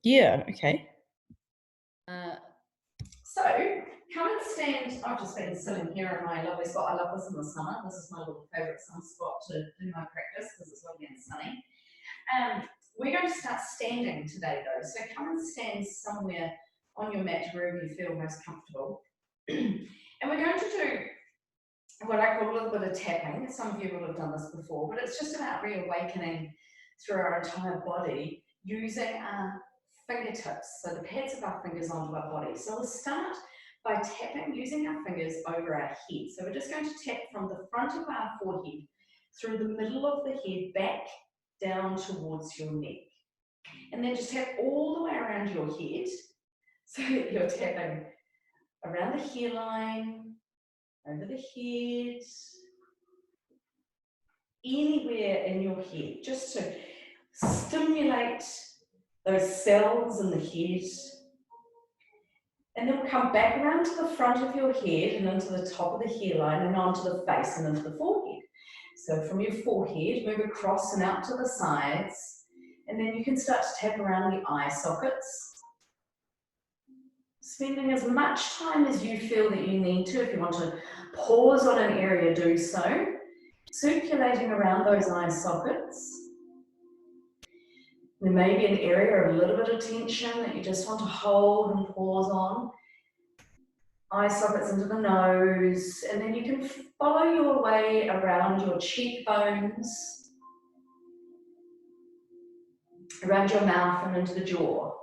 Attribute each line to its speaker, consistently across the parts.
Speaker 1: Yeah, okay.
Speaker 2: So come and stand. I've just been sitting here in my lovely spot. I love this in the summer. This is my little favourite sun spot to do my practice because it's lovely and sunny. We're going to start standing today though. So come and stand somewhere on your mat wherever you feel most comfortable. And we're going to do what I call a little bit of tapping. Some of you will have done this before, but it's just about reawakening through our entire body using our fingertips, so the pads of our fingers onto our body. So we'll start by tapping using our fingers over our head. So we're just going to tap from the front of our forehead through the middle of the head back down towards your neck. And then just tap all the way around your head so that you're tapping around the hairline, over the head, anywhere in your head, just to stimulate those cells in the head. And then we'll come back around to the front of your head and into the top of the hairline and onto the face and into the forehead. So from your forehead, move across and out to the sides, and then you can start to tap around the eye sockets, spending as much time as you feel that you need to. If you want to pause on an area, do so. Circulating around those eye sockets. There may be an area of a little bit of tension that you just want to hold and pause on. Eye sockets into the nose, and then you can follow your way around your cheekbones, around your mouth and into the jaw.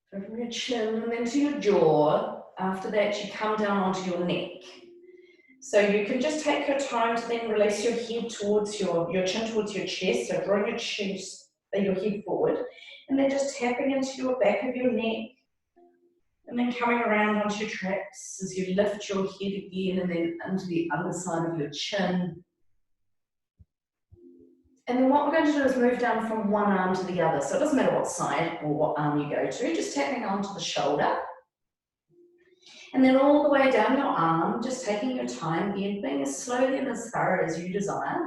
Speaker 2: So from your chin and then to your jaw. After that, you come down onto your neck. So you can just take your time to then release your head towards your chin towards your chest, so drawing your head forward, and then just tapping into your back of your neck, and then coming around onto your traps as you lift your head again, and then into the other side of your chin. And then what we're going to do is move down from one arm to the other. So it doesn't matter what side or what arm you go to, just tapping onto the shoulder. And then all the way down your arm, just taking your time, again, being as slowly and as thorough as you desire.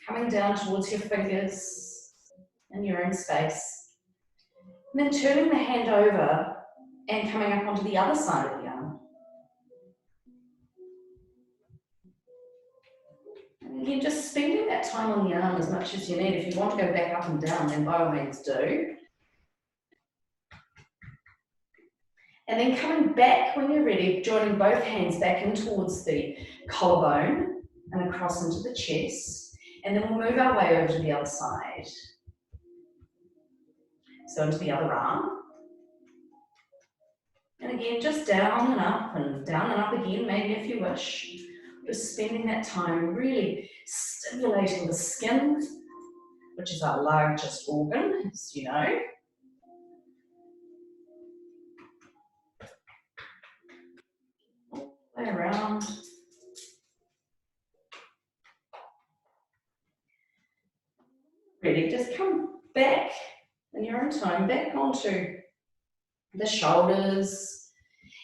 Speaker 2: Coming down towards your fingers and your own space. And then turning the hand over and coming up onto the other side of the arm. And again, just spending that time on the arm as much as you need. If you want to go back up and down, then by all means do. And then coming back when you're ready, joining both hands back in towards the collarbone and across into the chest. And then we'll move our way over to the other side. So into the other arm. And again, just down and up again, maybe if you wish. Just spending that time really stimulating the skin, which is our largest organ, as you know. All the way around. Ready, just come back in your own time, back onto the shoulders,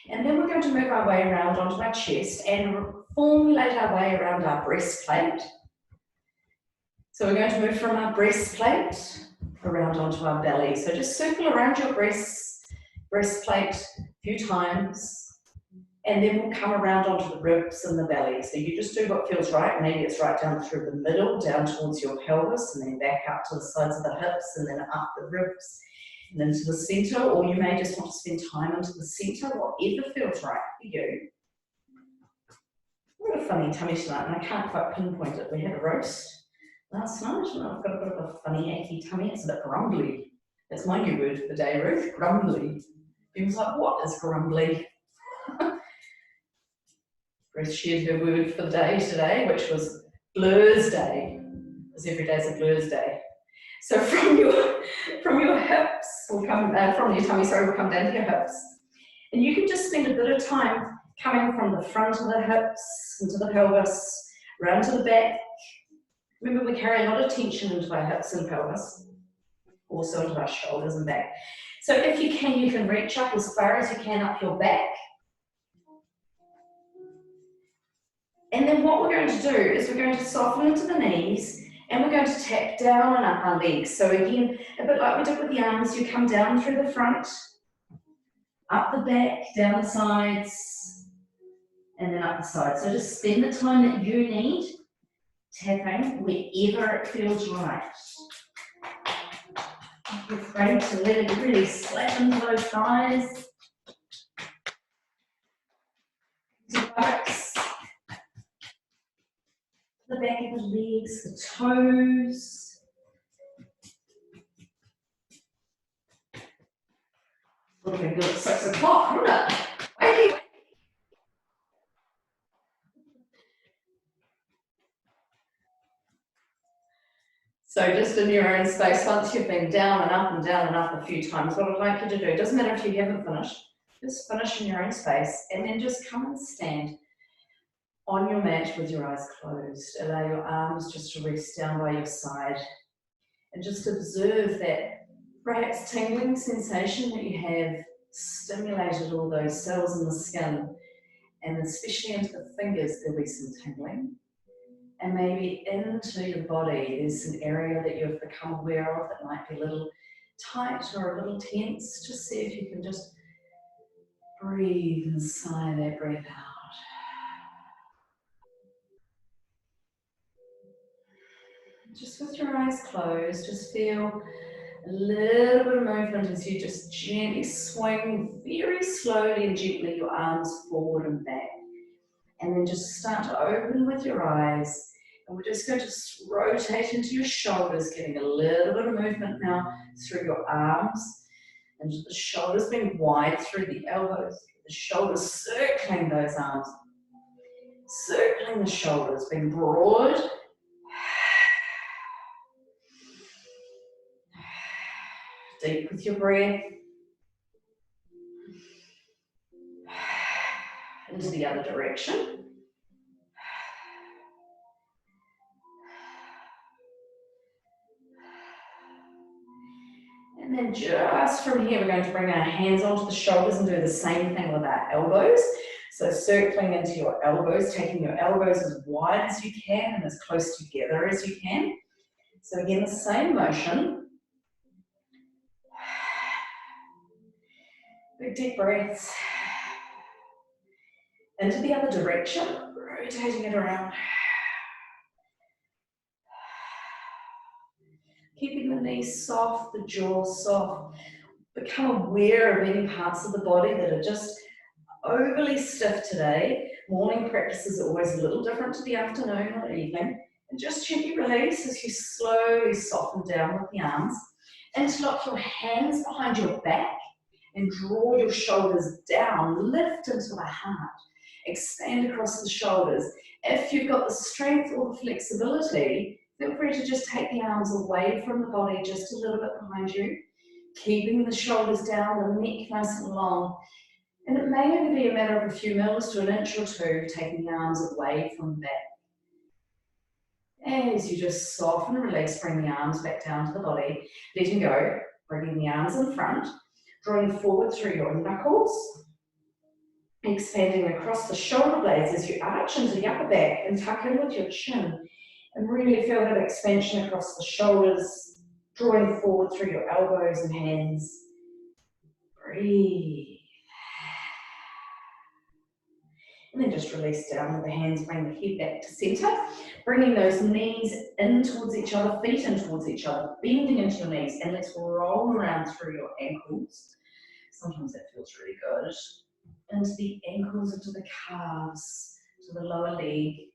Speaker 2: and then we're going to move our way around onto our chest and formulate our way around our breastplate. So we're going to move from our breastplate around onto our belly. So just circle around your breastplate a few times, and then we'll come around onto the ribs and the belly. So you just do what feels right. Maybe it's right down through the middle, down towards your pelvis, and then back up to the sides of the hips, and then up the ribs, and then to the centre, or you may just want to spend time into the centre, whatever feels right for you. I've got a funny tummy tonight, and I can't quite pinpoint it. We had a roast last night, and I've got a bit of a funny, achy tummy. It's a bit grumbly. That's my new word for the day, Ruth, grumbly. People's like, what is grumbly? Ruth shared her word for the day today, which was Blur's Day, because every day is a Blur's Day. So from your hips, we'll come from your tummy, sorry, we'll come down to your hips, and you can just spend a bit of time coming from the front of the hips into the pelvis, round to the back. Remember, we carry a lot of tension into our hips and pelvis, also into our shoulders and back. So if you can reach up as far as you can up your back. And then what we're going to do is we're going to soften into the knees and we're going to tap down and up our legs. So again, a bit like we did with the arms, you come down through the front, up the back, down the sides, and then up the sides. So just spend the time that you need tapping wherever it feels right. You're afraid to let it really slap into those thighs. The buttocks, the back of the legs, the toes. Looking good at 6 o'clock, isn't it? Okay. So just in your own space, once you've been down and up and down and up a few times, what I'd like you to do, doesn't matter if you haven't finished, just finish in your own space and then just come and stand on your mat with your eyes closed. Allow your arms just to rest down by your side and just observe that perhaps tingling sensation that you have stimulated all those cells in the skin, and especially into the fingers there'll be some tingling. And maybe into your body, there's an area that you've become aware of that might be a little tight or a little tense. Just see if you can just breathe and sigh that breath out. Just with your eyes closed, just feel a little bit of movement as you just gently swing very slowly and gently your arms forward and back. And then just start to open with your eyes. And we're just going to rotate into your shoulders, getting a little bit of movement now through your arms. And the shoulders being wide through the elbows. The shoulders circling those arms. Circling the shoulders, being broad. Deep with your breath. Into the other direction. And then just from here, we're going to bring our hands onto the shoulders and do the same thing with our elbows. So circling into your elbows, taking your elbows as wide as you can and as close together as you can. So again, the same motion. Big deep breaths. Into the other direction, rotating it around. Keeping the knees soft, the jaw soft. Become aware of any parts of the body that are just overly stiff today. Morning practice is always a little different to the afternoon or evening. And just gently release as you slowly soften down with the arms. Interlock your hands behind your back and draw your shoulders down. Lift into the heart. Expand across the shoulders. If you've got the strength or the flexibility, feel free to just take the arms away from the body just a little bit behind you, keeping the shoulders down, the neck nice and long. And it may only be a matter of a few mils to an inch or two, taking the arms away from the back. As you just soften and release, bring the arms back down to the body, letting go, bringing the arms in front, drawing forward through your knuckles, expanding across the shoulder blades as you arch into the upper back and tuck in with your chin. And really feel that expansion across the shoulders, drawing forward through your elbows and hands. Breathe. And then just release down with the hands, bring the head back to center, bringing those knees in towards each other, feet in towards each other, bending into your knees, and let's roll around through your ankles. Sometimes that feels really good. Into the ankles, into the calves, to the lower leg.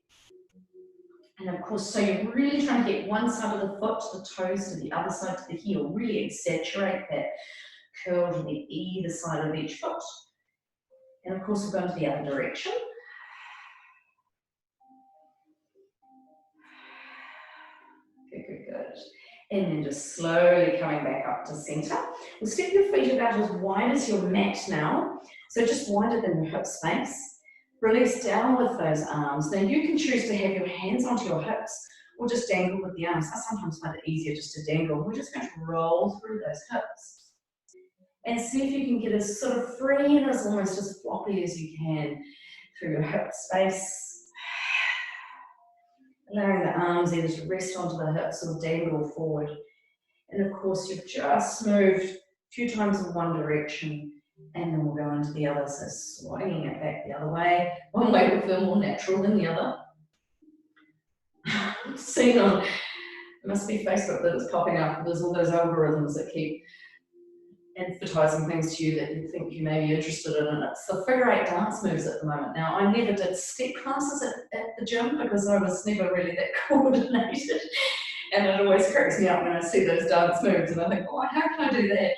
Speaker 2: And of course, so you're really trying to get one side of the foot to the toes, to the other side to the heel, really exaggerate that curl to the either side of each foot. And of course, we'll go into the other direction. Good. And then just slowly coming back up to center. We'll step your feet about as wide as your mat now. So just wider than your hip space. Release down with those arms. Now you can choose to have your hands onto your hips or just dangle with the arms. I sometimes find it easier just to dangle. We're just going to roll through those hips. And see if you can get as sort of free and as almost as floppy as you can through your hip space. allowing the arms either to rest onto the hips or dangle forward. And of course, you've just moved a few times in one direction, and then we'll go into the other. So swinging it back the other way. One way will feel more natural than the other. Seen on, it must be Facebook that it's popping up. There's all those algorithms that keep advertising things to you that you think you may be interested in, and it's the figure 8 dance moves at the moment. Now, I never did step classes at the gym because I was never really that coordinated, and it always cracks me up when I see those dance moves and I think, oh, how can I do that?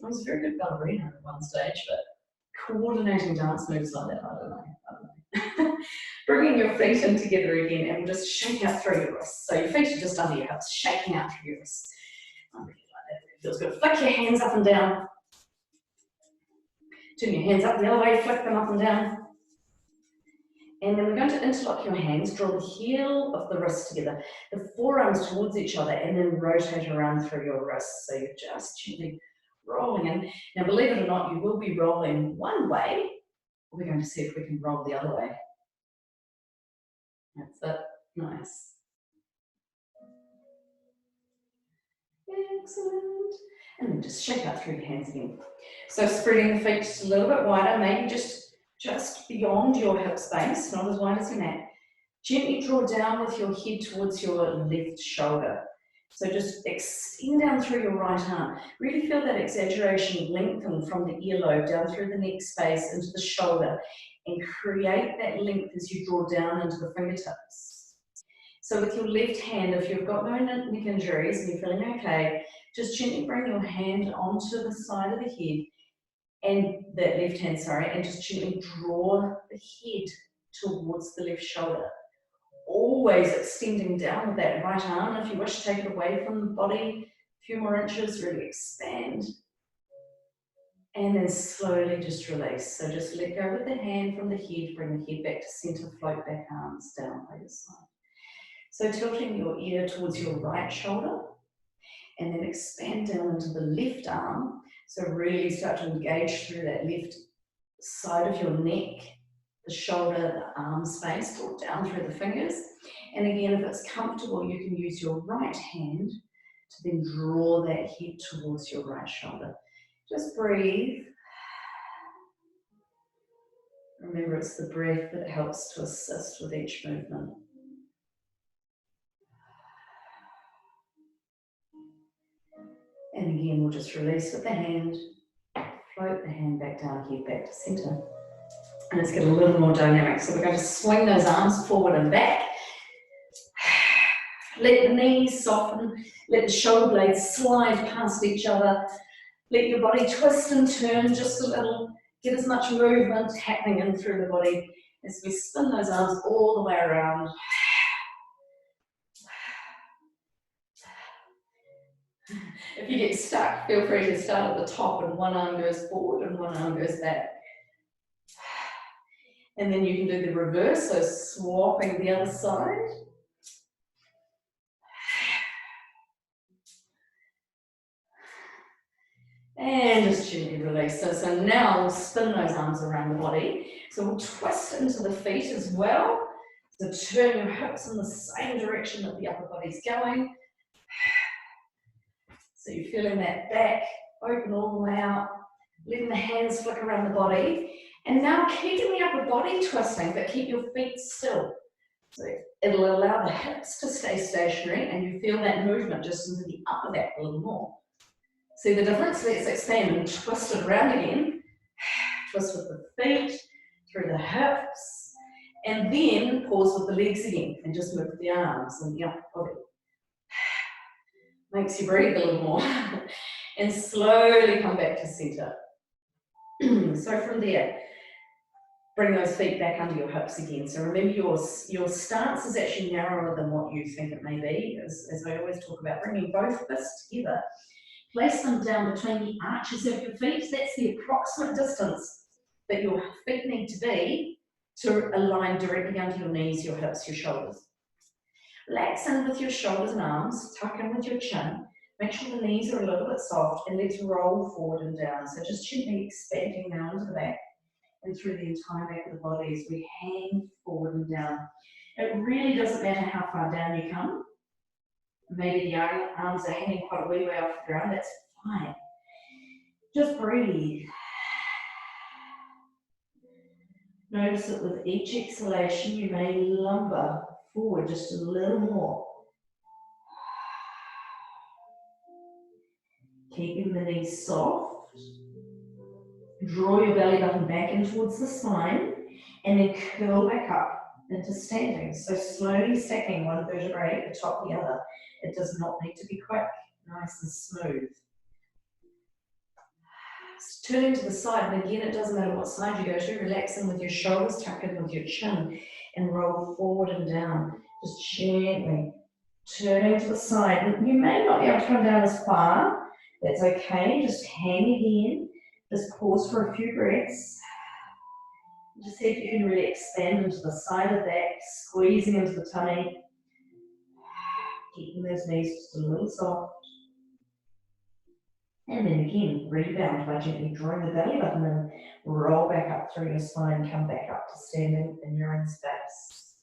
Speaker 2: I was a very good ballerina at one stage, but coordinating dance moves like that, I don't know. Bringing your feet in together again, and we'll just shake out through your wrists. So your feet are just under your hips, shaking out through your wrists. Feels good. Flick your hands up and down. Turn your hands up the other way, flick them up and down. And then we're going to interlock your hands, draw the heel of the wrist together, the forearms towards each other, and then rotate around through your wrists. So you're just gently rolling in. Now, believe it or not, you will be rolling one way. We're going to see if we can roll the other way. That's it. Nice. Excellent. And then just shake out through your hands again. So spreading the feet just a little bit wider, maybe just beyond your hip space, not as wide as your mat. Gently draw down with your head towards your left shoulder. So just extend down through your right arm. Really feel that exaggeration lengthen from the earlobe down through the neck space into the shoulder, and create that length as you draw down into the fingertips. So with your left hand, if you've got no neck injuries and you're feeling okay, just gently bring your hand onto the side of the head, and that left hand, and just gently draw the head towards the left shoulder. Always extending down with that right arm. If you wish to take it away from the body, a few more inches, really expand. And then slowly just release. So just let go with the hand from the head, bring the head back to center, float back arms down by your side. So tilting your ear towards your right shoulder, and then expand down into the left arm. So really start to engage through that left side of your neck, the shoulder, the arm space, draw down through the fingers. And again, if it's comfortable, you can use your right hand to then draw that head towards your right shoulder. Just breathe. Remember, it's the breath that helps to assist with each movement. And again, we'll just release with the hand, float the hand back down, head back to center. And let's get a little more dynamic. So we're going to swing those arms forward and back. Let the knees soften, let the shoulder blades slide past each other. Let your body twist and turn just a little. Get as much movement happening in through the body as we spin those arms all the way around. If you get stuck, feel free to start at the top and one arm goes forward and one arm goes back. And then you can do the reverse, so swapping the other side. And just gently release. So now we'll spin those arms around the body. So we'll twist into the feet as well. So turn your hips in the same direction that the upper body's going. So you're feeling that back open all the way out, letting the hands flick around the body. And now keeping the upper body twisting, but keep your feet still. So it'll allow the hips to stay stationary, and you feel that movement just into the upper back a little more. See the difference? Let's expand and twist it around again. Twist with the feet, through the hips, and then pause with the legs again, and just move the arms and the upper body. Makes you breathe a little more. And slowly come back to center. So from there, bring those feet back under your hips again. So remember, your stance is actually narrower than what you think it may be, as I always talk about, bringing both fists together. Place them down between the arches of your feet. That's the approximate distance that your feet need to be to align directly under your knees, your hips, your shoulders. Relax in with your shoulders and arms, tuck in with your chin. Make sure the knees are a little bit soft, and let's roll forward and down. So just gently expanding now into the back and through the entire back of the body as we hang forward and down. It really doesn't matter how far down you come. Maybe the arms are hanging quite a wee way off the ground, that's fine. Just breathe. Notice that with each exhalation, you may lumber forward just a little more. Keeping the knees soft. Draw your belly button back in towards the spine and then curl back up into standing. So slowly stacking one vertebrae atop the other. It does not need to be quick, nice and smooth. Turning to the side, and again, it doesn't matter what side you go to, relaxing with your shoulders, tuck in with your chin, and roll forward and down. Just gently turning to the side. And you may not be able to come down as far. That's okay. Just hang again. Just pause for a few breaths. Just see if you can really expand into the side of the back, squeezing into the tummy. Keeping those knees just a little soft. And then again, rebound by gently drawing the belly button in, roll back up through your spine, come back up to standing in your own space.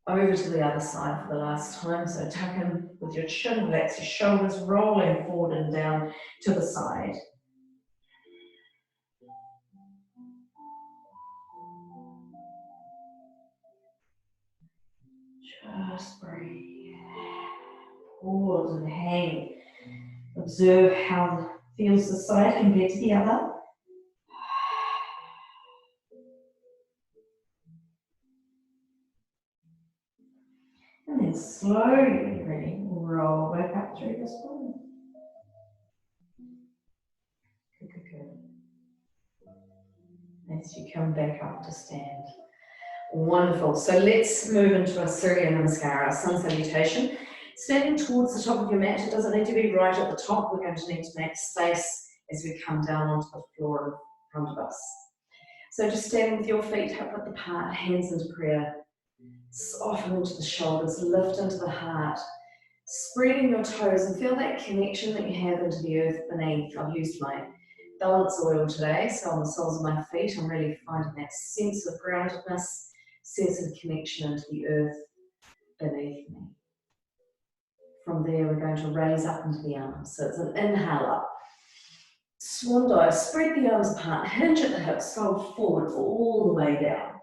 Speaker 2: Over to the other side for the last time, so tuck in with your chin, relax your shoulders, rolling forward and down to the side. Just breathe. Pause and hang. Observe how feels the side compared to the other. And then slowly, ready, roll back up through the spine. Good. As you come back up to stand. Wonderful. So let's move into a Suyra Namaskar, our sun salutation. Standing towards the top of your mat, it doesn't need to be right at the top. We're going to need to make space as we come down onto the floor in front of us. So just standing with your feet hip width apart, hands into prayer. Soften into the shoulders, lift into the heart. Spreading your toes and feel that connection that you have into the earth beneath. I've used my balance oil today, so on the soles of my feet, I'm really finding that sense of groundedness, sense of connection into the earth beneath me. From there, we're going to raise up into the arms. So it's an inhale up. Swan dive, spread the arms apart, hinge at the hips, fold forward all the way down.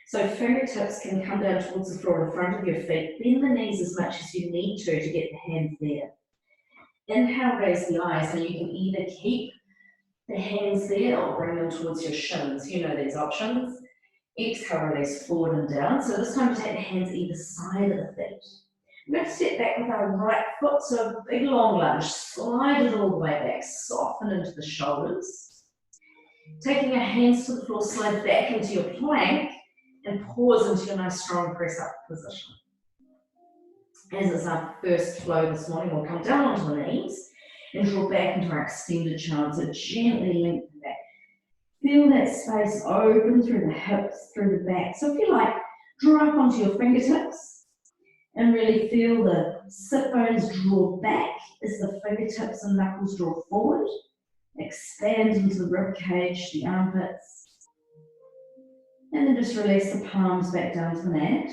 Speaker 2: So fingertips can come down towards the floor in front of your feet. Bend the knees as much as you need to get the hands there. Inhale, raise the eyes, and you can either keep the hands there or bring them towards your shins. You know these options. Exhale, release forward and down. So this time, take the hands either side of the feet. We're going to step back with our right foot, so a big long lunge. Slide it all the way back, soften into the shoulders. Taking your hands to the floor, slide back into your plank and pause into your nice strong press up position. As is our first flow this morning, we'll come down onto the knees and draw back into our extended chant. So gently lengthen back. Feel that space open through the hips, through the back. So if you like, draw up onto your fingertips and really feel the sit bones draw back as the fingertips and knuckles draw forward. Expand into the rib cage, the armpits. And then just release the palms back down to the mat.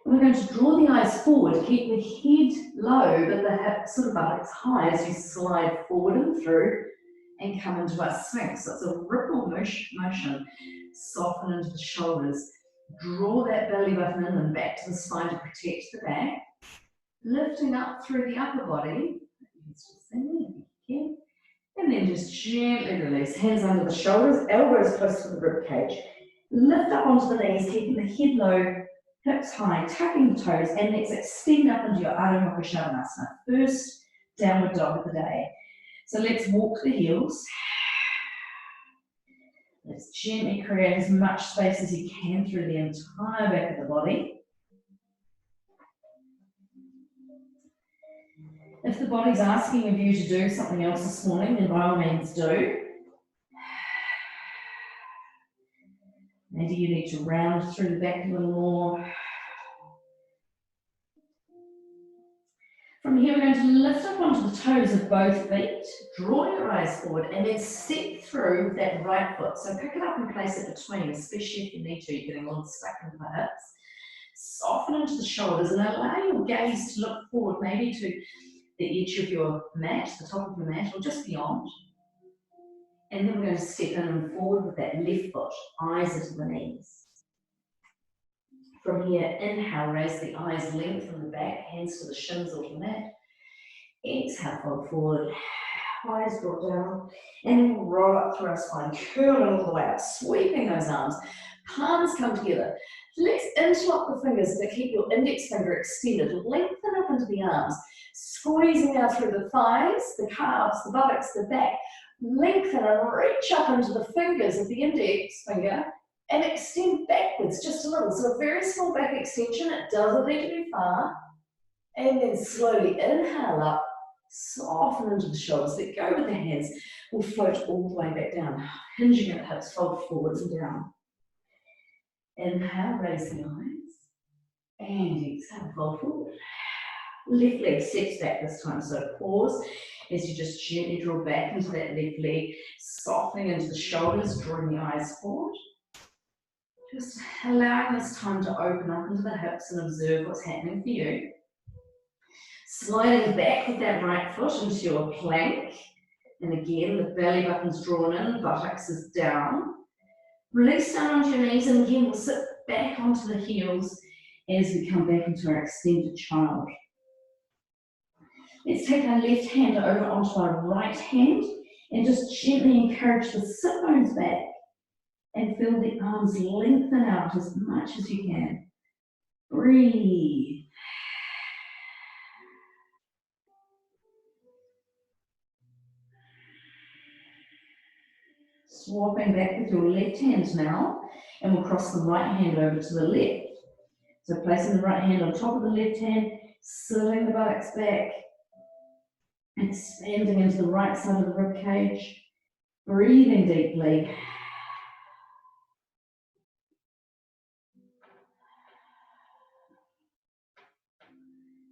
Speaker 2: And we're going to draw the eyes forward, keep the head low, but the hips sort of buttocks high as you slide forward and through and come into our sphinx. So it's a ripple motion. Soften into the shoulders. Draw that belly button in and back to the spine to protect the back. Lifting up through the upper body. And then just gently release. Hands under the shoulders, elbows close to the rib cage. Lift up onto the knees, keeping the head low, hips high, tucking the toes, and let's extend up into your Ardha Mukha Shavasana. First downward dog of the day. So let's walk the heels. Let's gently create as much space as you can through the entire back of the body. If the body's asking of you to do something else this morning, then by all means do. Maybe you need to round through the back a little more. From here, we're going to lift up onto the toes of both feet, draw your eyes forward, and then step through that right foot. So pick it up and place it between, especially if you need to. You're getting a little stuck into the hips. Soften into the shoulders and allow your gaze to look forward, maybe to the edge of your mat, the top of your mat, or just beyond. And then we're going to step in and forward with that left foot, eyes into the knees. From here, inhale, raise the eyes, lengthen the back, hands to the shins or to the mat. Exhale, fold forward, eyes draw down, and then we'll roll up through our spine, curling all the way up, sweeping those arms. Palms come together. Let's interlock the fingers to keep your index finger extended. Lengthen up into the arms, squeezing out through the thighs, the calves, the buttocks, the back. Lengthen and reach up into the fingers of the index finger and extend backwards just a little. So a very small back extension. It doesn't need to be far. And then slowly inhale up, soften into the shoulders. Let go with the hands. We'll float all the way back down, hinging at the hips, fold forwards and down. Inhale, raise the eyes, and exhale, fold forward. Left leg steps back this time, so pause as you just gently draw back into that left leg, softening into the shoulders, drawing the eyes forward. Just allowing this time to open up into the hips and observe what's happening for you. Sliding back with that right foot into your plank, and again the belly button's drawn in, buttocks is down. Release down onto your knees, and again we'll sit back onto the heels as we come back into our extended child. Let's take our left hand over onto our right hand and just gently encourage the sit bones back and feel the arms lengthen out as much as you can. Breathe. Swapping back with your left hand now, and we'll cross the right hand over to the left. So placing the right hand on top of the left hand, sitting the buttocks back, expanding into the right side of the rib cage, breathing deeply.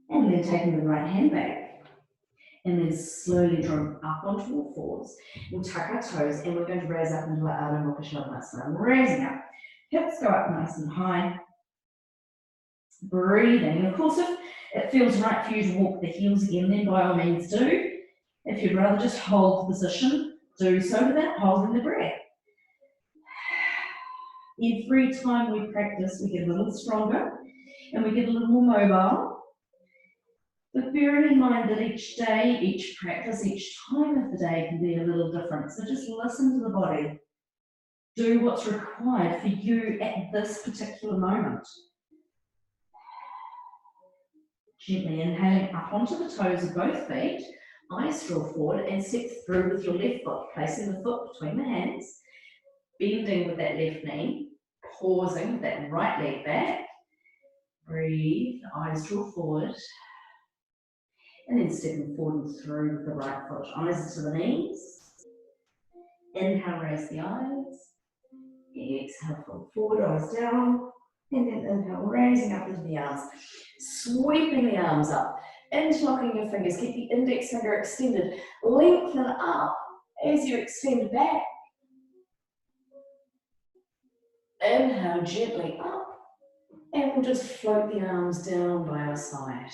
Speaker 2: And then taking the right hand back. And then slowly drawing up onto all fours. We'll tuck our toes and we're going to raise up into our Adho Mukha Shavasana. Raising up. Hips go up nice and high. Breathing. And of course, if it feels right for you to walk the heels again, then by all means do. If you'd rather just hold the position, do so without holding the breath. Every time we practice, we get a little stronger and we get a little more mobile. But bearing in mind that each day, each practice, each time of the day can be a little different. So just listen to the body. Do what's required for you at this particular moment. Gently inhaling up onto the toes of both feet, eyes draw forward and step through with your left foot, placing the foot between the hands, bending with that left knee, pausing with that right leg back. Breathe, eyes draw forward. And then stepping forward and through with the right foot, eyes to the knees. Inhale, raise the eyes. Exhale, fold forward, eyes down. And then inhale, raising up into the arms. Sweeping the arms up, interlocking your fingers, keep the index finger extended. Lengthen up as you extend back. Inhale, gently up. And we'll just float the arms down by our side.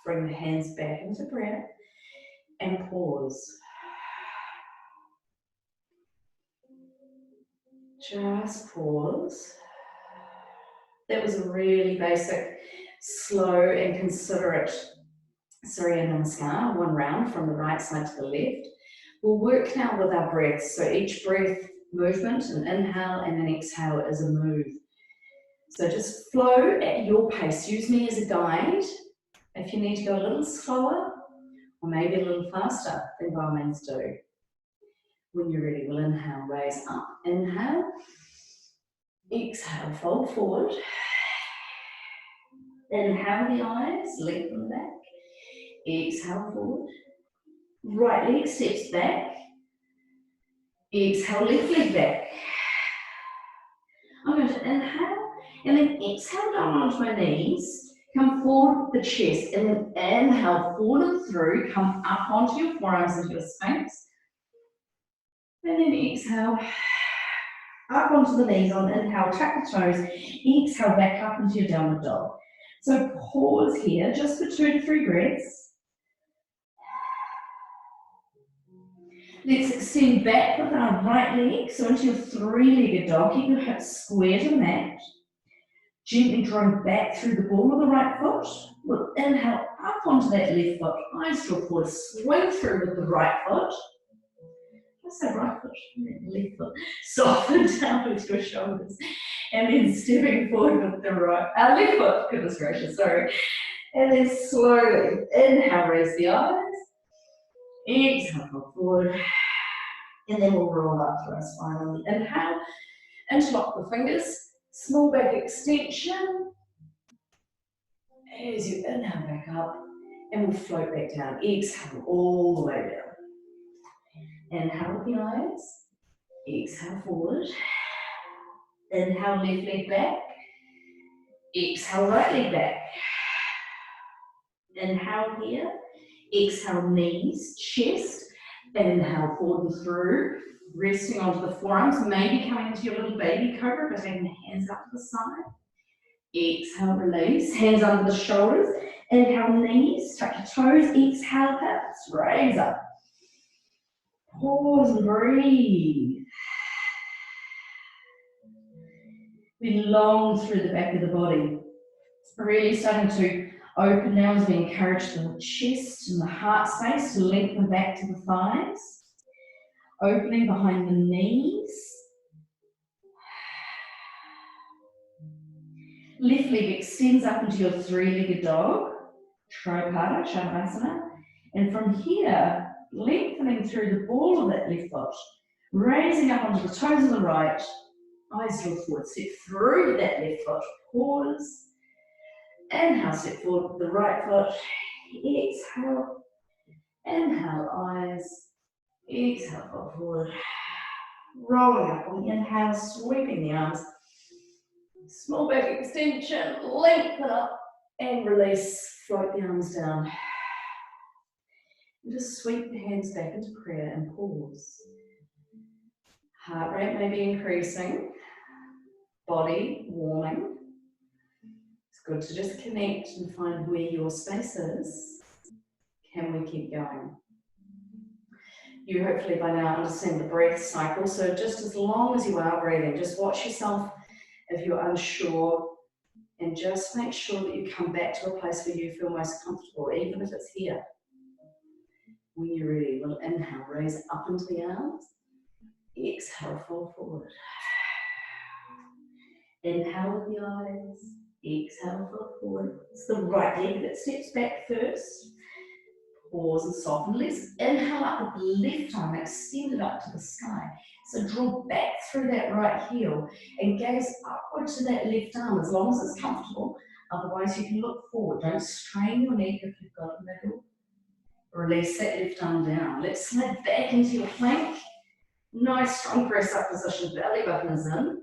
Speaker 2: Bring the hands back into prayer and pause. Just pause. That was a really basic, slow and considerate Suyra Namaskar, one round from the right side to the left. We'll work now with our breaths. So each breath movement, an inhale and an exhale is a move. So just flow at your pace. Use me as a guide. If you need to go a little slower or maybe a little faster, then by all means do. When you're ready, we'll inhale, raise up. Inhale. Exhale, fold forward. Inhale the eyes, lengthen back. Exhale, forward. Right leg steps back. Exhale, left leg back. I'm going to inhale and then exhale down onto my knees. Come forward with the chest and then inhale forward and through. Come up onto your forearms into your sphinx. And then exhale. Up onto the knees on inhale, tuck the toes, exhale back up into your downward dog. So pause here just for 2 to 3 breaths. Let's extend back with our right leg, so into your 3-legged dog. Keep your hips square to the mat. Gently draw back through the ball of the right foot. We'll inhale up onto that left foot, eyes draw forward, swing through with the right foot. What's that right foot? Left foot. Soften down with your shoulders. And then stepping forward with the left foot, goodness gracious, sorry. And then slowly inhale, raise the eyes. Exhale, go forward. And then we'll roll up through our spine on the inhale. Interlock the fingers. Small back extension. As you inhale back up. And we'll float back down. Exhale all the way down. Inhale with the eyes. Exhale forward. Inhale left leg back. Exhale right leg back. Inhale here. Exhale knees, chest. Inhale forward and through. Resting onto the forearms. Maybe coming into your little baby cobra, but taking the hands up to the side. Exhale, release. Hands under the shoulders. Inhale knees, tuck your toes. Exhale hips. Raise up. Pause and breathe. We long through the back of the body. Really starting to open now as we encourage the chest and the heart space to lengthen back to the thighs. Opening behind the knees. Left leg extends up into your 3-legged dog. Tripada, Shavasana. And from here, lengthening through the ball of that left foot. Raising up onto the toes of the right. Eyes draw forward, step through that left foot, pause. Inhale, step forward with the right foot. Exhale. Inhale, eyes. Exhale, foot forward. Rolling up on the inhale, sweeping the arms. Small back extension, lengthen up and release. Float the arms down. And just sweep the hands back into prayer and pause. Heart rate may be increasing. Body warming. It's good to just connect and find where your space is. Can we keep going? You hopefully by now understand the breath cycle, so just as long as you are breathing, just watch yourself if you're unsure, and just make sure that you come back to a place where you feel most comfortable, even if it's here. When you're ready, we'll inhale, raise up into the arms. Exhale, fold forward. Inhale with the eyes. Exhale, fold forward. It's the right leg that steps back first. Pause and soften. Let's inhale up with the left arm, extend it up to the sky. So draw back through that right heel and gaze upward to that left arm as long as it's comfortable. Otherwise, you can look forward. Don't strain your neck if you've got a middle. Release that left arm down. Let's slide back into your plank. Nice strong press up position, belly button is in.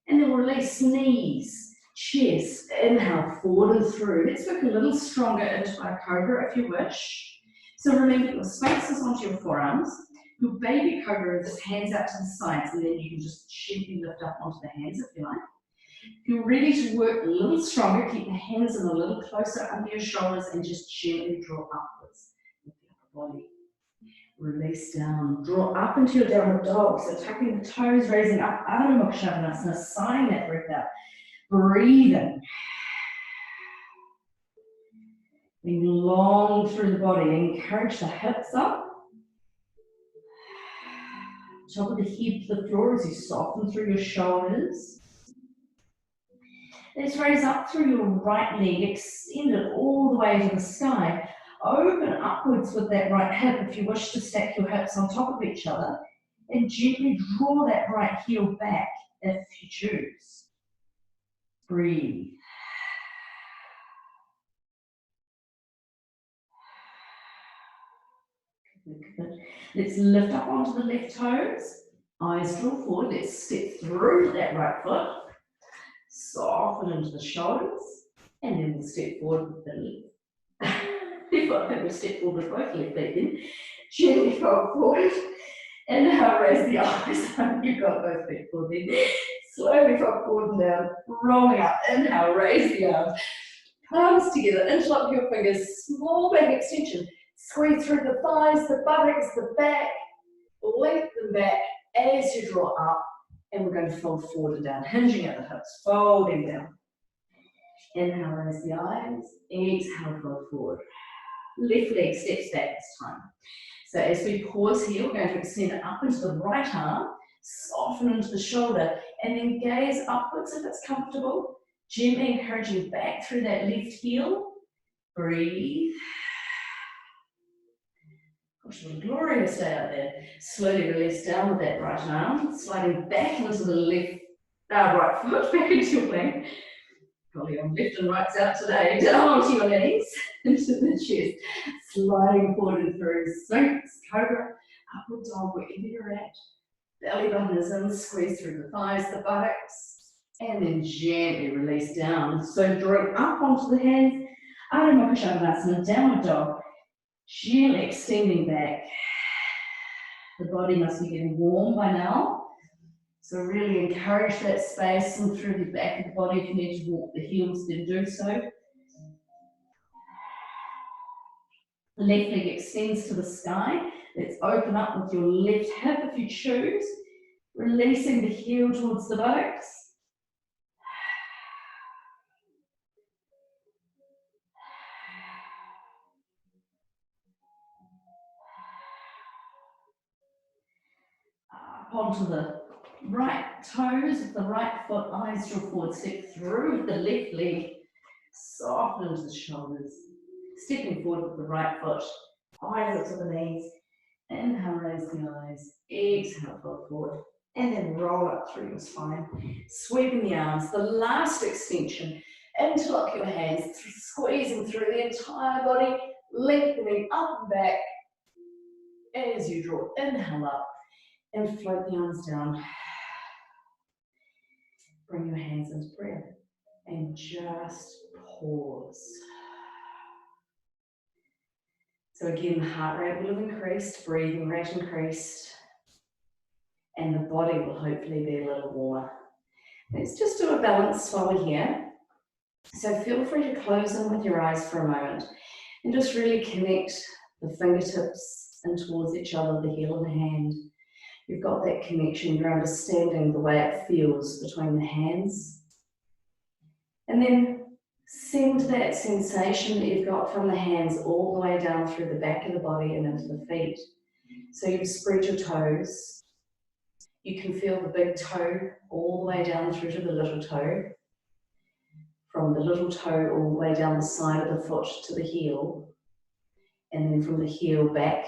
Speaker 2: And then release knees, chest, inhale forward and through. Let's work a little stronger into our cobra if you wish. So remember your space is onto your forearms. Your baby cobra is just hands out to the sides, and then you can just gently lift up onto the hands if you like. If you're ready to work a little stronger, keep the hands in a little closer under your shoulders and just gently draw upwards with the upper body. Release down, draw up into your downward dog. So tucking the toes, raising up, Adho Mukha Shavasana, sighing that breath out. Breathing. Being long through the body, encourage the hips up. Top of the head to the floor as you soften through your shoulders. Let's raise up through your right leg, extend it all the way to the sky. Open upwards with that right hip if you wish to stack your hips on top of each other. And gently draw that right heel back if you choose. Breathe. Good. Let's lift up onto the left toes. Eyes draw forward. Let's step through that right foot. Soften into the shoulders. And then we'll step forward with the left. We'll step forward with both left feet in. Gently fold forward. Inhale, raise the eyes. You've got both feet forward then. Slowly drop forward and down, rolling up. Inhale, raise the arms. Palms together, interlock your fingers, small back extension. Squeeze through the thighs, the buttocks, the back. Lengthen back as you draw up. And we're going to fold forward and down, hinging at the hips, folding down. Inhale, raise the eyes. Exhale, fold forward. Left leg steps back this time. So as we pause here, we're going to extend up into the right arm, soften into the shoulder, and then gaze upwards if it's comfortable. Gently encouraging back through that left heel. Breathe. Gosh, what a glorious day out there. Slowly release down with that right arm, sliding back into the right foot, back into your plank. Probably on left and right's out today. Down onto your knees, into the chest. Sliding forward and through. Sphinx, cobra, upward dog, wherever you're at. Belly button is in, squeeze through the thighs, the buttocks, and then gently release down. So drawing up onto the hands, Ardha Matsyendrasana, downward dog. Gently extending back. The body must be getting warm by now. So really encourage that space and through the back of the body. If you need to walk the heels, then do so. Left leg extends to the sky. Let's open up with your left hip if you choose. Releasing the heel towards the buttocks. Up onto the right toes of the right foot, eyes draw forward, step through the left leg, soften into the shoulders, stepping forward with the right foot, eyes up to the knees, inhale, raise the eyes, exhale, fold forward, and then roll up through your spine, sweeping the arms, the last extension, interlock your hands, squeezing through the entire body, lengthening up and back, as you draw, inhale up, and float the arms down. Bring your hands into prayer and just pause. So again, the heart rate will have increased, breathing rate increased, and the body will hopefully be a little warmer. Let's just do a balance while we're here. So feel free to close in with your eyes for a moment and just really connect the fingertips in towards each other, the heel of the hand. You've got that connection, you're understanding the way it feels between the hands. And then send that sensation that you've got from the hands all the way down through the back of the body and into the feet. So you've spread your toes. You can feel the big toe all the way down through to the little toe. From the little toe all the way down the side of the foot to the heel. And then from the heel back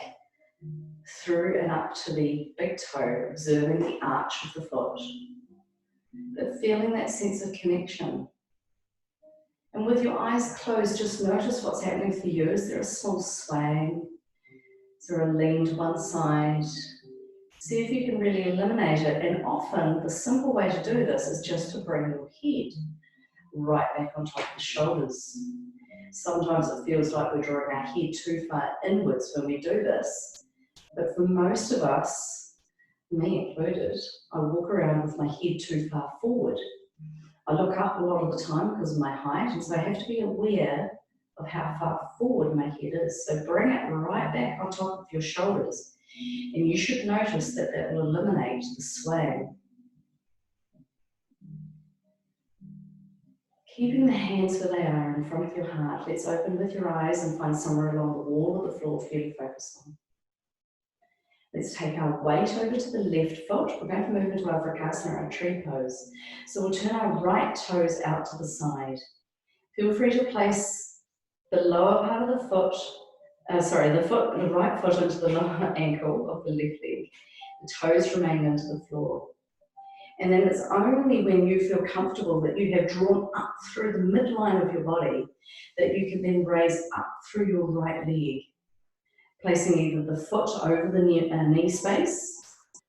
Speaker 2: through and up to the big toe, observing the arch of the foot, but feeling that sense of connection. And with your eyes closed, just notice what's happening for you. Is there a small swaying? Is there a lean to one side? See if you can really eliminate it. And often the simple way to do this is just to bring your head right back on top of the shoulders. Sometimes it feels like we're drawing our head too far inwards when we do this. But for most of us, me included, I walk around with my head too far forward. I look up a lot of the time because of my height, and so I have to be aware of how far forward my head is. So bring it right back on top of your shoulders, and you should notice that that will eliminate the swaying. Keeping the hands where they are in front of your heart, let's open with your eyes and find somewhere along the wall or the floor for you to focus on. Let's take our weight over to the left foot. We're going to move into our Vrksasana, our tree pose. So we'll turn our right toes out to the side. Feel free to place the lower part of the foot, the right foot into the lower ankle of the left leg. The toes remain into the floor. And then it's only when you feel comfortable that you have drawn up through the midline of your body that you can then raise up through your right leg, placing either the foot over the knee space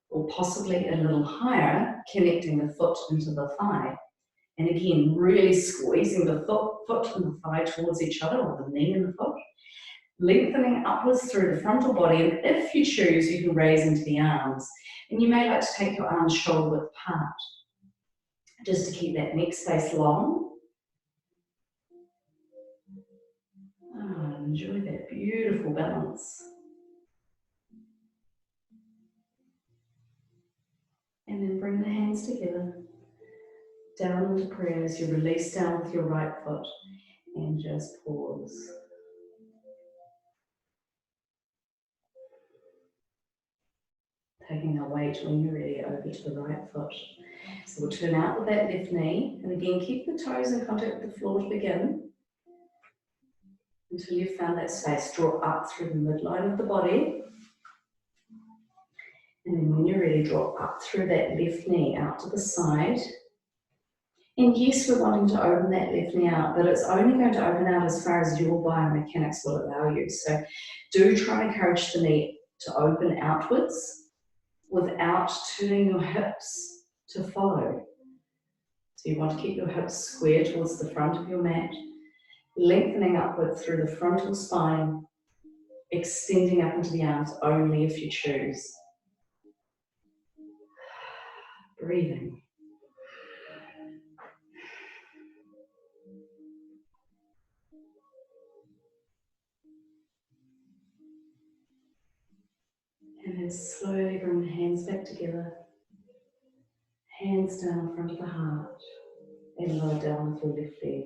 Speaker 2: or possibly a little higher, connecting the foot into the thigh. And again, really squeezing the foot and the thigh towards each other, or the knee and the foot. Lengthening upwards through the frontal body, and if you choose, you can raise into the arms. And you may like to take your arms shoulder width apart, just to keep that neck space long. Oh, enjoy that beautiful balance. And then bring the hands together, down into prayer as you release down with your right foot, and just pause. Taking our weight when you're ready over to the right foot. So we'll turn out with that left knee, and again keep the toes in contact with the floor to begin. Until you've found that space, draw up through the midline of the body. And then when you're ready, draw up through that left knee out to the side. And yes, we're wanting to open that left knee out, but it's only going to open out as far as your biomechanics will allow you. So do try and encourage the knee to open outwards without turning your hips to follow. So you want to keep your hips square towards the front of your mat, lengthening upward through the frontal spine, extending up into the arms only if you choose. Breathing. And then slowly bring the hands back together. Hands down in front of the heart. And lower down with your left leg.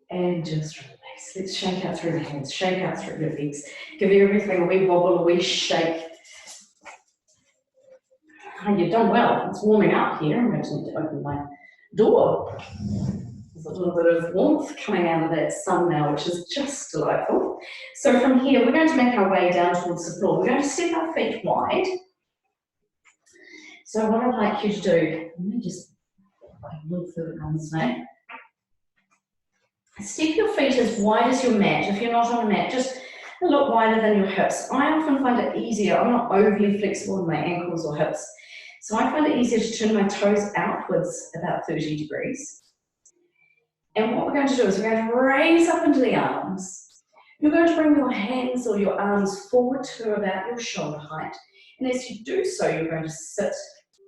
Speaker 2: And just relax. Let's shake out through the hands, shake out through the legs. Give everything a wee wobble, a wee shake. Oh, you've done well. It's warming up here. I'm going to need to open my door. There's a little bit of warmth coming out of that sun now, which is just delightful. So from here, we're going to make our way down towards the floor. We're going to step our feet wide. So what I'd like you to do, let me just put a little further on this now. Step your feet as wide as your mat. If you're not on a mat, just a lot wider than your hips. I often find it easier. I'm not overly flexible in my ankles or hips. So I find it easier to turn my toes outwards about 30 degrees. And what we're going to do is we're going to raise up into the arms. You're going to bring your hands or your arms forward to about your shoulder height. And as you do so, you're going to sit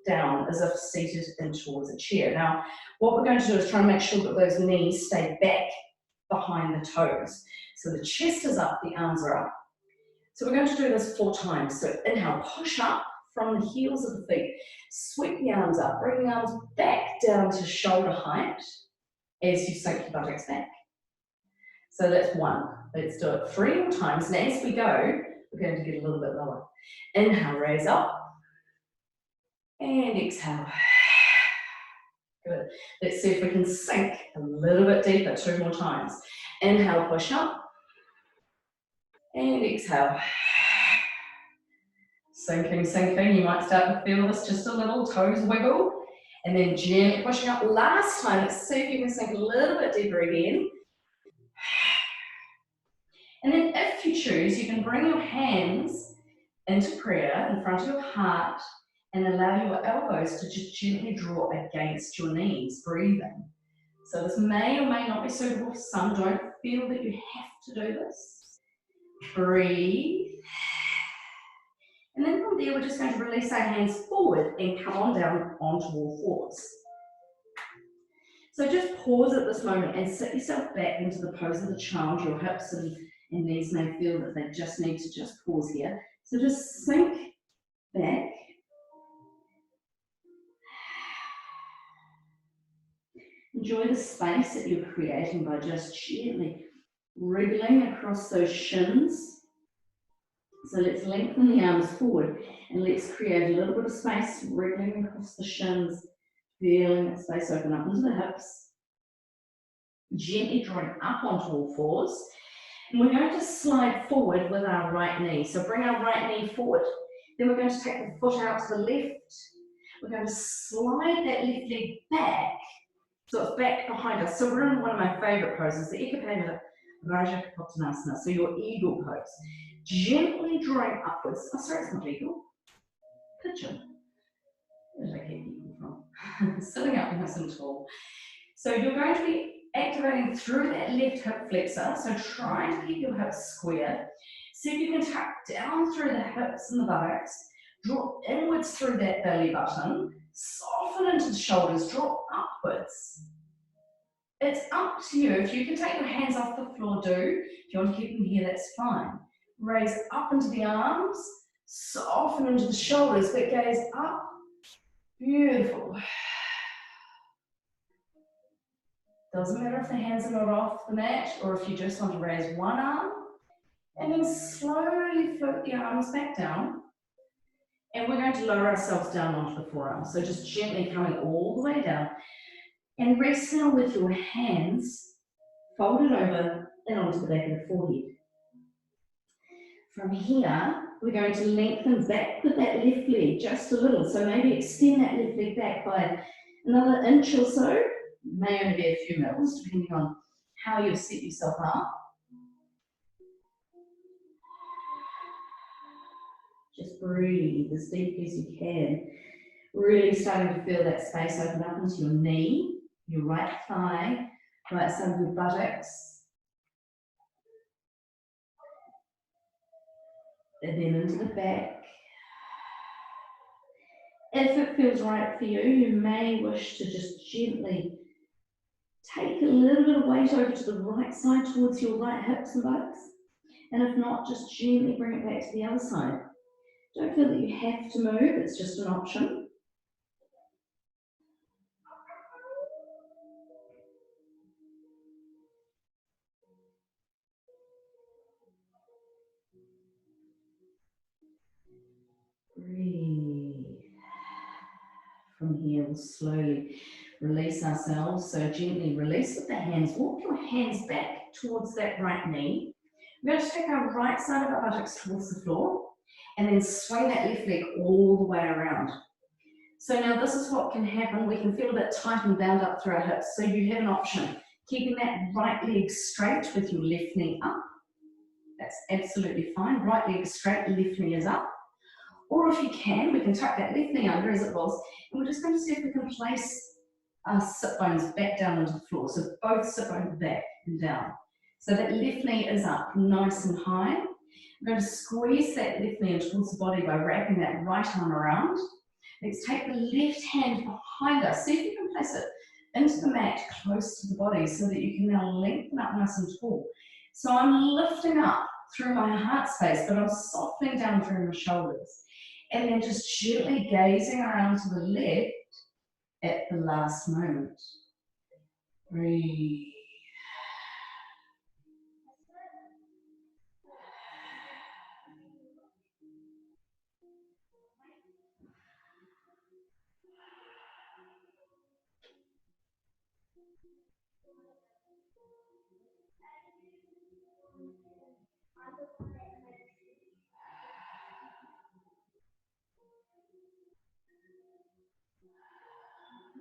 Speaker 2: down as if seated in towards a chair. Now, what we're going to do is try and make sure that those knees stay back behind the toes. So the chest is up, the arms are up. So we're going to do this 4 times. So inhale, push up from the heels of the feet. Sweep the arms up, bring the arms back down to shoulder height as you sink your buttocks back. So that's 1. Let's do it 3 more times. And as we go, we're going to get a little bit lower. Inhale, raise up. And exhale. Good. Let's see if we can sink a little bit deeper. 2 more times. Inhale, push up. And exhale. Sinking, sinking. You might start to feel this just a little. Toes wiggle. And then gently pushing up. Last time, let's see if you can sink a little bit deeper again. And then if you choose, you can bring your hands into prayer in front of your heart and allow your elbows to just gently draw against your knees, breathing. So this may or may not be suitable for some. Don't feel that you have to do this. Breathe. And then from there, we're just going to release our hands forward and come on down onto all fours. So just pause at this moment and sit yourself back into the pose of the child. Your hips and knees may feel that they just need to just pause here. So just sink back. Enjoy the space that you're creating by just gently wriggling across those shins. So let's lengthen the arms forward and let's create a little bit of space, wriggling across the shins, feeling that space open up into the hips. Gently drawing up onto all fours. And we're going to slide forward with our right knee. So bring our right knee forward. Then we're going to take the foot out to the left. We're going to slide that left leg back. So it's back behind us. So we're in one of my favorite poses, the Ekapata Rajaputtanasana, so your eagle pose. Gently drawing upwards. Oh, sorry, it's not eagle. Pigeon. Where did I get eagle from? Sitting up nice and tall. So you're going to be activating through that left hip flexor, so try to keep your hips square. See if you can tuck down through the hips and the buttocks, draw inwards through that belly button, soften into the shoulders, draw upwards. It's up to you. If you can take your hands off the floor, do. If you want to keep them here, that's fine. Raise up into the arms, soften into the shoulders, but gaze up. Beautiful. Doesn't matter if the hands are not off the mat or if you just want to raise one arm, and then slowly float the arms back down. And we're going to lower ourselves down onto the forearms. So just gently coming all the way down. And rest now with your hands folded over and onto the back of the forehead. From here, we're going to lengthen back with that left leg just a little. So maybe extend that left leg back by another inch or so. May only be a few mils, depending on how you've set yourself up. Just breathe as deeply as you can. Really starting to feel that space open up into your knee, your right thigh, right side of your buttocks. And then into the back. If it feels right for you, you may wish to just gently take a little bit of weight over to the right side towards your right hips and buttocks. And if not, just gently bring it back to the other side. Don't feel that you have to move, it's just an option. Breathe. From here, we'll slowly release ourselves. So gently release with the hands. Walk your hands back towards that right knee. We're going to take our right side of our buttocks towards the floor and then swing that left leg all the way around. So now this is what can happen. We can feel a bit tight and bound up through our hips. So you have an option. Keeping that right leg straight with your left knee up. That's absolutely fine. Right leg is straight, left knee is up. Or if you can, we can tuck that left knee under as it was, and we're just going to see if we can place our sit bones back down into the floor. So both sit bones back and down. So that left knee is up, nice and high. We're going to squeeze that left knee in towards the body by wrapping that right arm around. Let's take the left hand behind us. See if you can place it into the mat close to the body so that you can now lengthen up nice and tall. So I'm lifting up through my heart space, but I'm softening down through my shoulders. And then just gently gazing around to the left at the last moment. Breathe.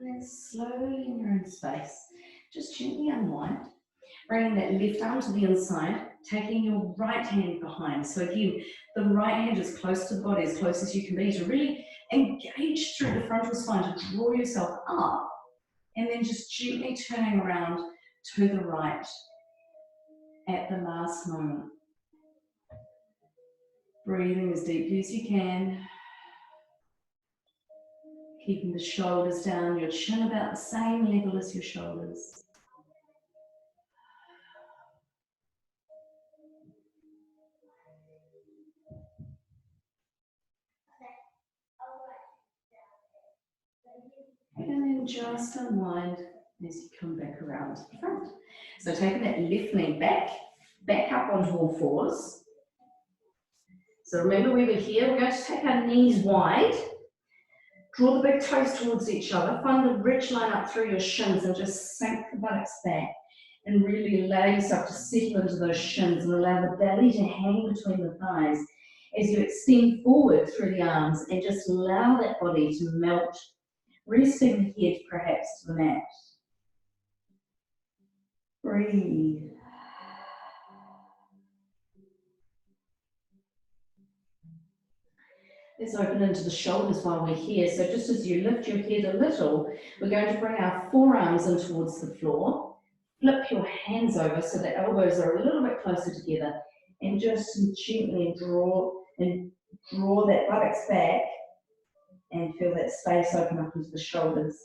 Speaker 2: And then slowly in your own space, just gently unwind. Bringing that left arm to the inside, taking your right hand behind. So again, the right hand is close to the body, as close as you can be, to really engage through the frontal spine to draw yourself up, and then just gently turning around to the right at the last moment. Breathing as deeply as you can. Keeping the shoulders down, your chin about the same level as your shoulders. And then just unwind as you come back around to the front. So taking that left knee back up onto all fours. So remember we were here, we're going to take our knees wide. Draw the big toes towards each other, find the ridge line up through your shins and just sink the buttocks back and really allow yourself to settle into those shins and allow the belly to hang between the thighs as you extend forward through the arms and just allow that body to melt, resting the head perhaps to the mat. Breathe. Let's open into the shoulders while we're here. So just as you lift your head a little, we're going to bring our forearms in towards the floor. flip your hands over so the elbows are a little bit closer together, and just gently draw that buttocks back and feel that space open up into the shoulders.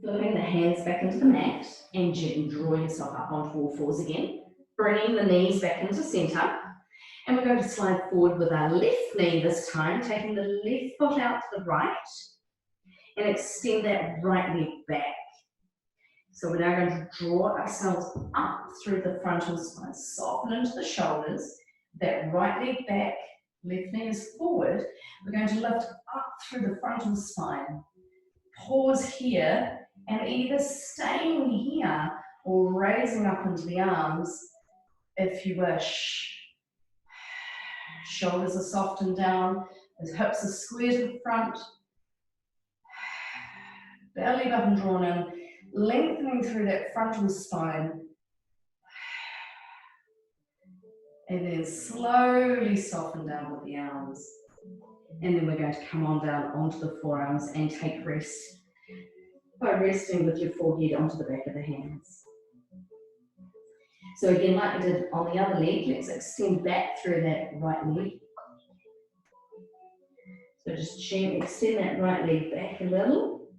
Speaker 2: Flipping the hands back into the mat and gently draw yourself up onto all fours again. Bringing the knees back into centre. And we're going to slide forward with our left knee this time, taking the left foot out to the right and extend that right leg back. So we're now going to draw ourselves up through the frontal spine, soften into the shoulders, that right leg back, left knee is forward. We're going to lift up through the frontal spine. Pause here and either staying here or raising up into the arms if you wish. Shoulders are softened down, the hips are squared to the front, belly button drawn in, lengthening through that frontal spine, and then slowly soften down with the arms. And then we're going to come on down onto the forearms and take rest by resting with your forehead onto the back of the hands. So again, like we did on the other leg, let's extend back through that right leg. So just gently extend that right leg back a little.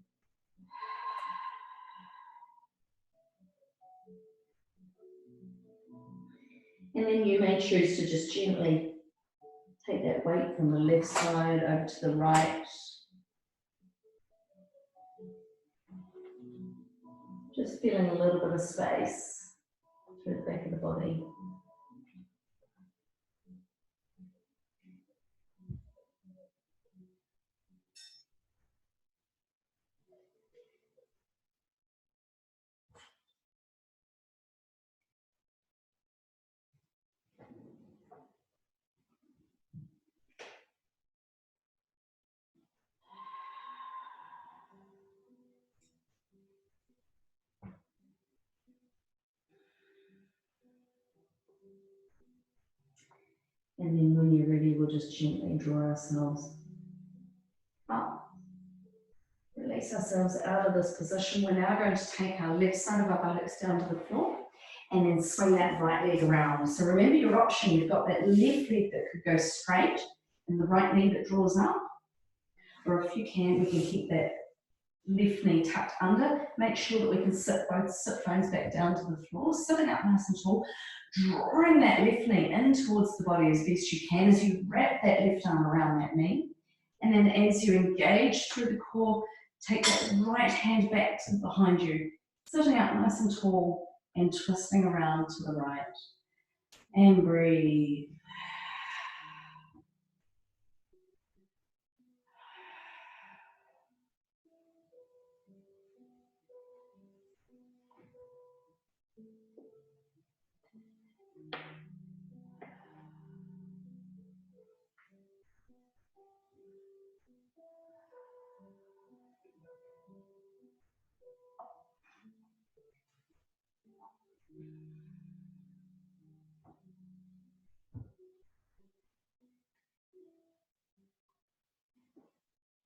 Speaker 2: And then you may choose to just gently take that weight from the left side over to the right. Just feeling a little bit of space through the back of the body. And then when you're ready, we'll just gently draw ourselves up. Release ourselves out of this position. We're now going to take our left side of our buttocks down to the floor and then swing that right leg around. So remember your option, you've got that left leg that could go straight and the right knee that draws up. Or if you can, we can keep that left knee tucked under. Make sure that we can sit both sit bones back down to the floor, sitting up nice and tall, drawing that left knee in towards the body as best you can as you wrap that left arm around that knee. And then as you engage through the core, take that right hand back to behind you, sitting up nice and tall and twisting around to the right. And breathe.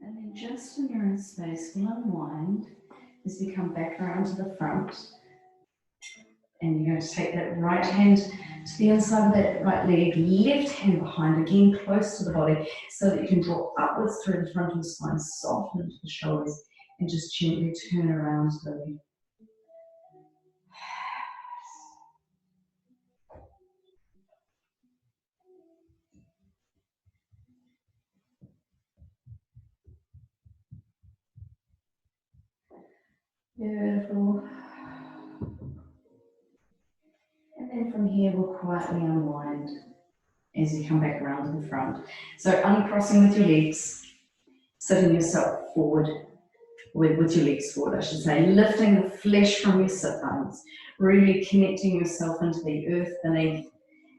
Speaker 2: And then just in your own space, we'll unwind as we come back around to the front. And you're going to take that right hand to the inside of that right leg, left hand behind, again close to the body, so that you can draw upwards through the frontal spine, soften into the shoulders, and just gently turn around slowly. Beautiful. And then from here, we'll quietly unwind as you come back around to the front. So uncrossing with your legs, sitting yourself forward, with your legs forward, I should say, lifting the flesh from your sit bones, really connecting yourself into the earth beneath,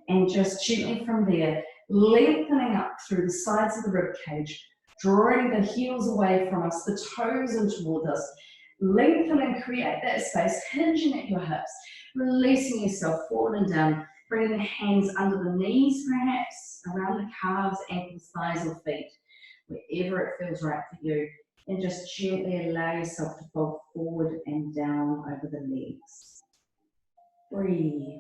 Speaker 2: and just gently from there, lengthening up through the sides of the rib cage, drawing the heels away from us, the toes in towards us, lengthening, create that space, hinging at your hips, releasing yourself forward and down, bringing the hands under the knees perhaps, around the calves, ankles, thighs or feet, wherever it feels right for you. And just gently allow yourself to fold forward and down over the legs. Breathe.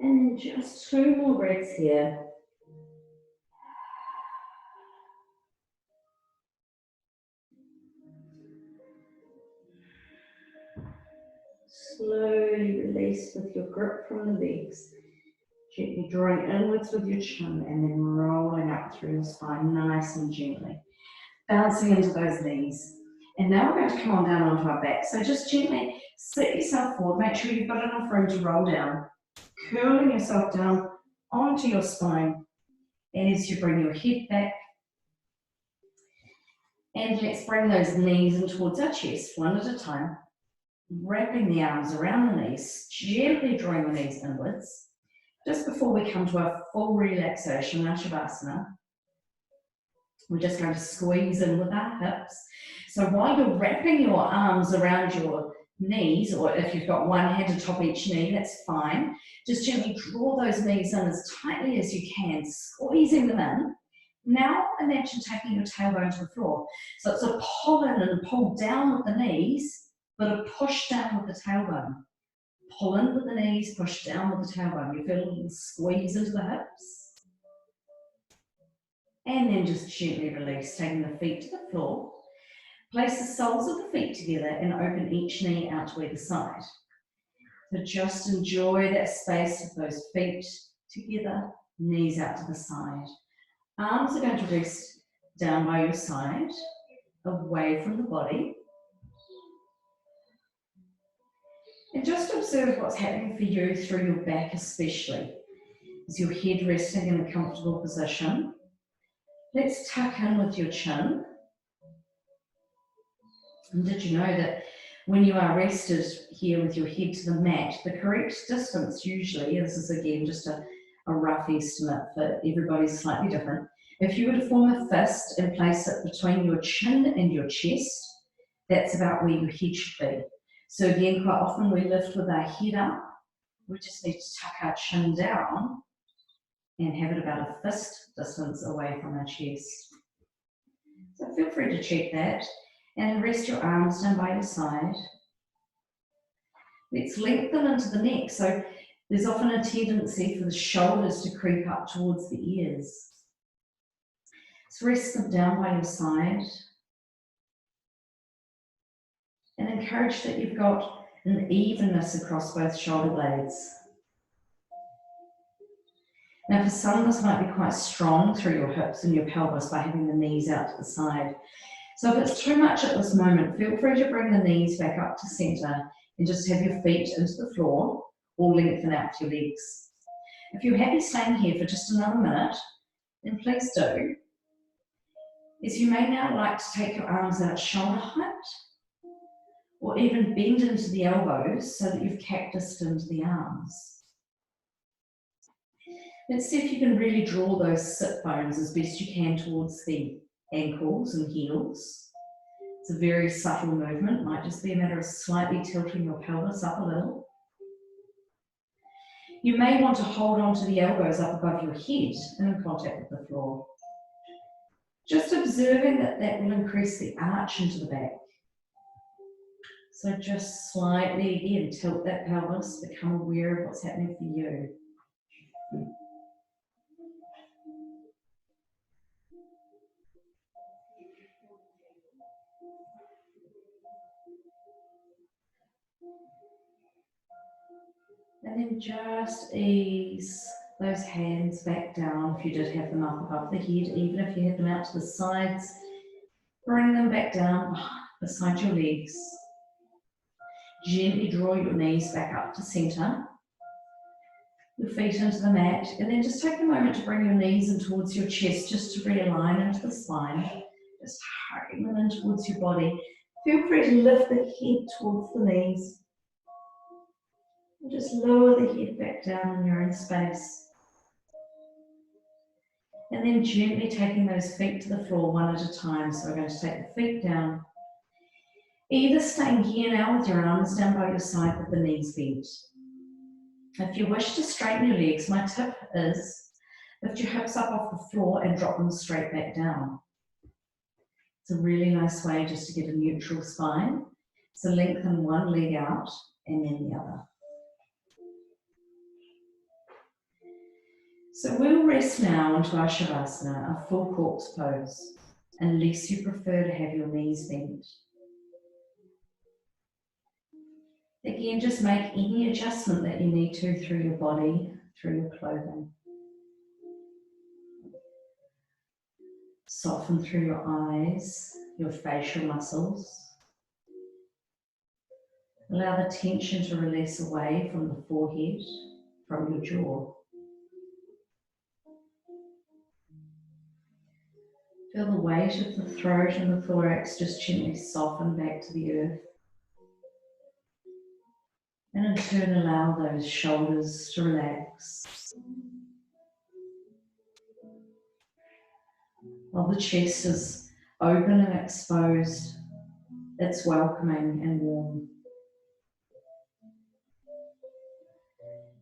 Speaker 2: And then just 2 more breaths here. Slowly release with your grip from the legs. Gently drawing inwards with your chin and then rolling up through your spine nice and gently. Bouncing into those knees. And now we're going to come on down onto our back. So just gently sit yourself forward. Make sure you've got enough room to roll down. Curling yourself down onto your spine. And as you bring your head back, and let's bring those knees in towards our chest, one at a time. Wrapping the arms around the knees, gently drawing the knees inwards. Just before we come to our full relaxation, our Shavasana, we're just going to squeeze in with our hips. So while you're wrapping your arms around your knees, or if you've got one hand atop each knee, that's fine. Just gently draw those knees in as tightly as you can, squeezing them in. Now imagine taking your tailbone to the floor. So it's a pull in and pull down with the knees, but a push down with the tailbone. Pull in with the knees, push down with the tailbone. You feel a little squeeze into the hips. And then just gently release, taking the feet to the floor. Place the soles of the feet together and open each knee out to either side. So just enjoy that space of those feet together, knees out to the side. Arms are going to rest down by your side, away from the body. And just observe what's happening for you through your back especially. Is your head resting in a comfortable position? Let's tuck in with your chin. And did you know that when you are rested here with your head to the mat, the correct distance usually, this is again just a rough estimate for everybody's slightly different. If you were to form a fist and place it between your chin and your chest, that's about where your head should be. So again, quite often we lift with our head up. We just need to tuck our chin down and have it about a fist distance away from our chest. So feel free to check that and rest your arms down by your side. Let's lengthen into the neck. So there's often a tendency for the shoulders to creep up towards the ears. So rest them down by your side and encourage that you've got an evenness across both shoulder blades. Now for some, this might be quite strong through your hips and your pelvis by having the knees out to the side. So if it's too much at this moment, feel free to bring the knees back up to centre and just have your feet into the floor or lengthen out your legs. If you're happy staying here for just another minute, then please do. As you may now like to take your arms out shoulder height or even bend into the elbows so that you've cactused into the arms. Let's see if you can really draw those sit bones as best you can towards the ankles and heels. It's a very subtle movement. It might just be a matter of slightly tilting your pelvis up a little. You may want to hold on to the elbows up above your head and in contact with the floor. Just observing that that will increase the arch into the back. So just slightly, again, tilt that pelvis, become aware of what's happening for you. And then just ease those hands back down if you did have them up above the head, even if you had them out to the sides. Bring them back down beside your legs. Gently draw your knees back up to centre. Your feet into the mat, and then just take a moment to bring your knees in towards your chest, just to realign into the spine. Just hugging them in towards your body. Feel free to lift the head towards the knees. And just lower the head back down in your own space. And then gently taking those feet to the floor one at a time. So we're going to take the feet down. Either staying here now with your arms down by your side with the knees bent. If you wish to straighten your legs, my tip is lift your hips up off the floor and drop them straight back down. It's a really nice way just to get a neutral spine. So lengthen one leg out and then the other. So we'll rest now into our Shavasana, a full corpse pose, unless you prefer to have your knees bent. Again, just make any adjustment that you need to through your body, through your clothing. Soften through your eyes, your facial muscles. Allow the tension to release away from the forehead, from your jaw. Feel the weight of the throat and the thorax just gently soften back to the earth. And in turn, allow those shoulders to relax. While the chest is open and exposed, it's welcoming and warm.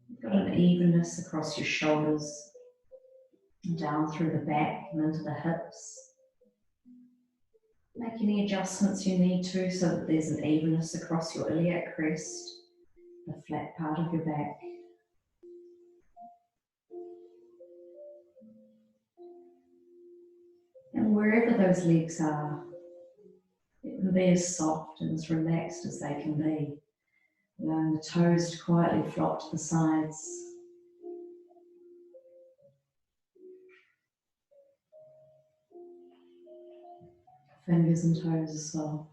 Speaker 2: You've got an evenness across your shoulders, down through the back and into the hips. Make any adjustments you need to so that there's an evenness across your iliac crest, the flat part of your back. And wherever those legs are, let them be as soft and as relaxed as they can be, allowing the toes to quietly flop to the sides. Fingers and toes as well.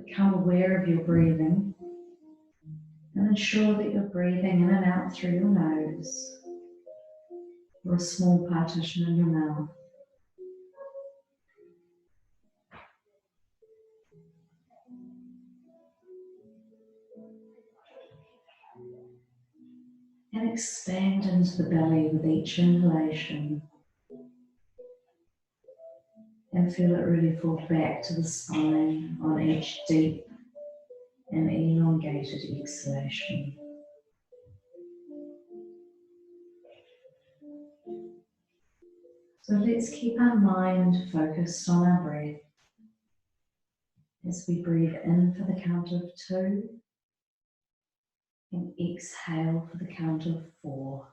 Speaker 2: Become aware of your breathing and ensure that you're breathing in and out through your nose or a small partition in your mouth. And expand into the belly with each inhalation. And feel it really fall back to the spine on each deep and elongated exhalation. So let's keep our mind focused on our breath as we breathe in for the count of 2 and exhale for the count of 4.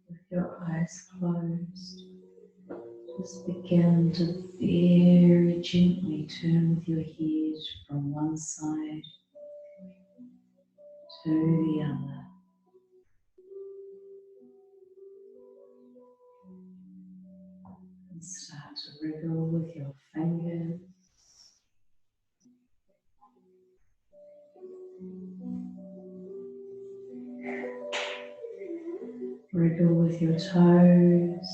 Speaker 2: With your eyes closed, just begin to very gently turn with your head from one side to the other. And start to wriggle with your fingers. Wriggle with your toes.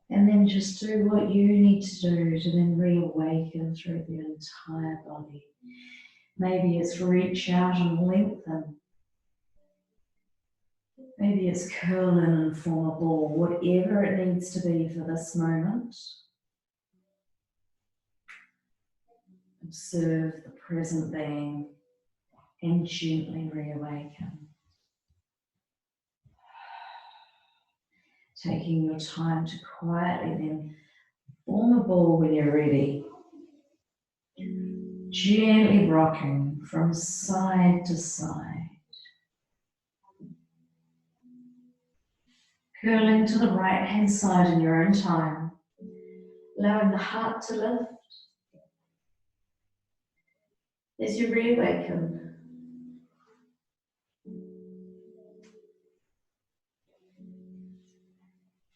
Speaker 2: And then just do what you need to do to then reawaken through the entire body. Maybe it's reach out and lengthen. Maybe it's curl in and form a ball, whatever it needs to be for this moment. Observe the present being and gently reawaken. Taking your time to quietly then form a ball when you're ready. Gently rocking from side to side. Curling to the right hand side in your own time. Allowing the heart to lift as you reawaken.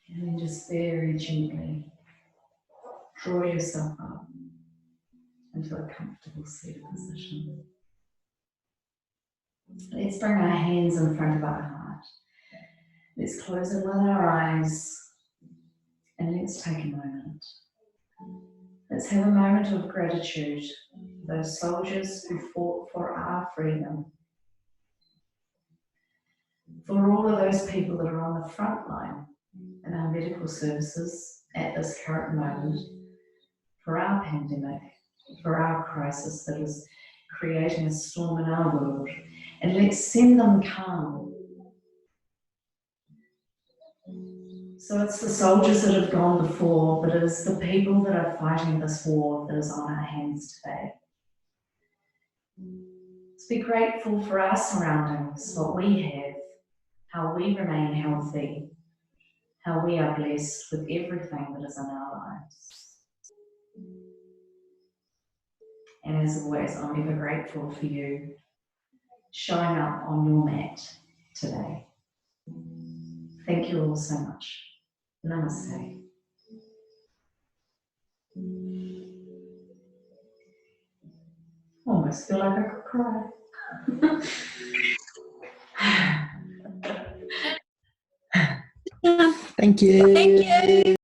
Speaker 2: And then just very gently draw yourself up into a comfortable seated position. Let's bring our hands in front of our heart. Let's close in with our eyes and let's take a moment. Let's have a moment of gratitude for those soldiers who fought for our freedom. For all of those people that are on the front line in our medical services at this current moment, for our pandemic, for our crisis that is creating a storm in our world, and let's send them calm. So it's the soldiers that have gone before, but it's the people that are fighting this war that is on our hands today. Let's be grateful for our surroundings, what we have, how we remain healthy, how we are blessed with everything that is in our lives. And as always, I'm ever grateful for you showing up on your mat today. Thank you all so much. Namaste. Almost feel like I could cry.
Speaker 1: Thank you.
Speaker 3: Thank you.